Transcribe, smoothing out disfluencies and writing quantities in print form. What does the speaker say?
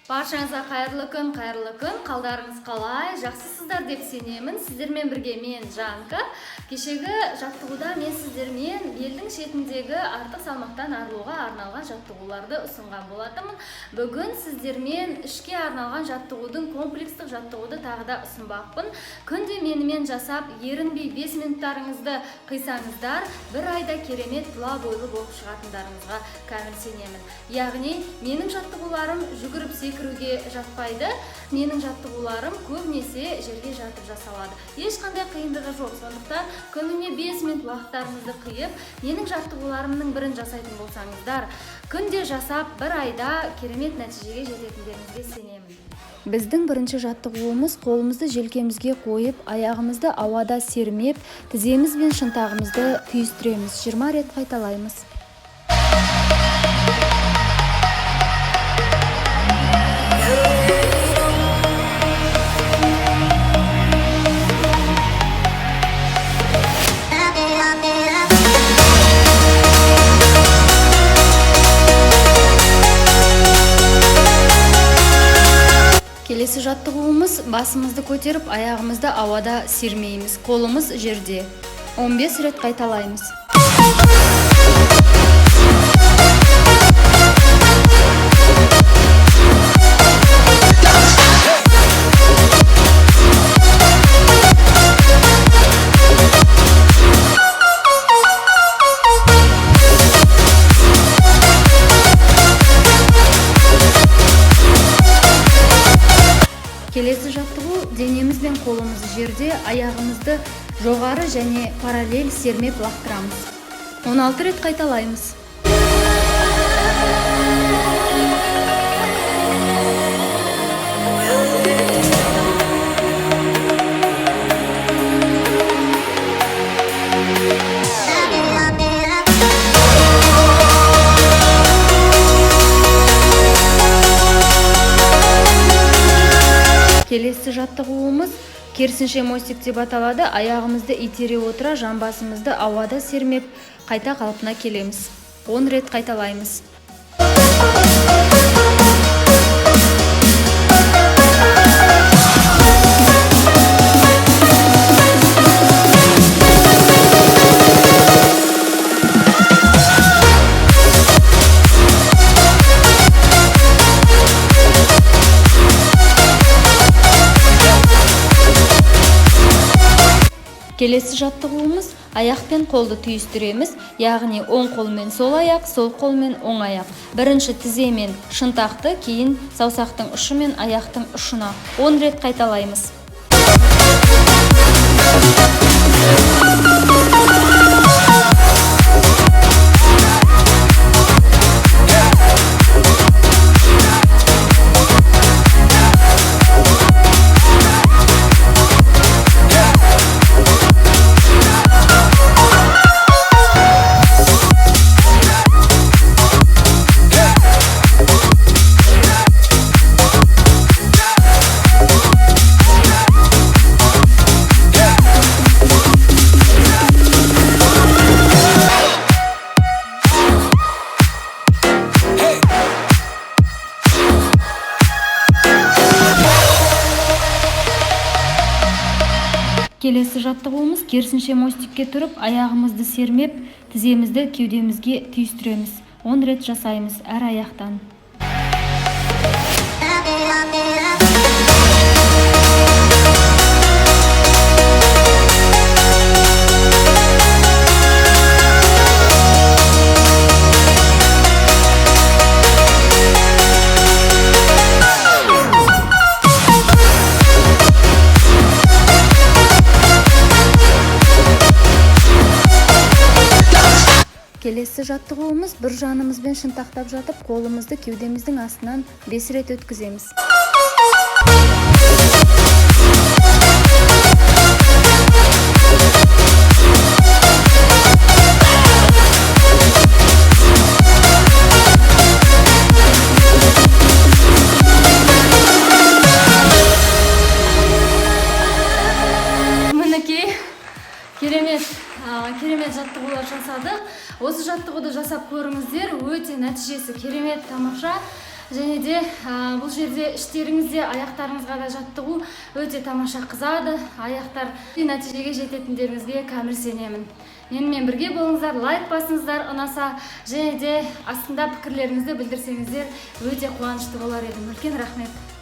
Баршаңызға қайырлы күн. Қалдарыңыз қалай? Жақсысыздар деп сенемін. Сіздермен бірге мен Жанка. Кешегі жаттығуда мен сіздермен елдің шетіндегі артық салмақтан арылуға арналған жаттығуларды ұсынған болатынмын. Бүгін сіздермен ішке арналған жаттығудың комплекстік жаттығуды тағы да ұсынбақпын. Күнде менімен жасап, ерінбей 5 минуттарыңызды қисаңыздар, бір айда керемет тұла бойлы болып шығатындарыңызға кәміл сенемін. Яғни менің жаттығуларым жүгіріп секіруге жатпайды. Менің жаттығуларым көбінесе жерге жатып жасалады. Ешқандай қиындығы жоқ. Сондықтан күніне 5 минут уақыттарыңызды қиып, менің жаттығуларымның бірін жасайтын болсаңыздар, күнде жасап, бір айда керемет нәтижеге жететіндеріңізге сенемін. Біздің бірінші жаттығуымыз қолымызды желкемізге қойып, аяғымызды ауада сермеп, тіземіз бен шынтағымызды түйістіреміз. 20 рет қайталаймыз. Келесі жаттығуымыз басымызды көтеріп, аяғымызды ауада сермейміз. Қолымыз жерде. 15 рет қайталаймыз. Келесі жаттығу денеміз бен қолымыз жерде, аяғымызды жоғары және параллель сермеп лақтырамыз. 16 рет қайталаймыз. Келесі жаттығуымыз керісінше мостик деп аталады. Аяғымызды итере отыра, жамбасымызды ауада сермеп, қайта қалпына келеміз. 10 рет қайталаймыз. Келесі жаттығуымыз аяқ пен қолды түйістіреміз, яғни оң қолмен сол аяқ, сол қолмен оң аяқ. Бірінші тізе мен шынтақты, кейін саусақтың ұшы мен аяқтың ұшына 10 рет қайталаймыз. Келесі жаттығуымыз керісінше мостикке тұрып, аяғымызды сермеп, тіземізді кеудемізге түйістіреміз. 10 рет жасаймыз әр аяқтан. Келесі жаттығуымыз бір жанымызбен шынтақтап жатып, қолымызды кеудеміздің астынан 5 рет өткіземіз. Мінекей, керемет жаттығулар жасадық. Осы жаттығуды жасап көріңіздер, өте нәтижесі керемет, тамаша. және де бұл жерде іштеріңізде аяқтарыңызға да жаттығу өте тамаша қызады. Аяқтар нәтижеге жететіндеріңізге кәміл сенемін. Менімен бірге болыңыздар, лайк басыңыздар ұнаса, және де астында пікірлеріңізді білдірсеңіздер өте қуанышты болар едім. Үлкен рахмет.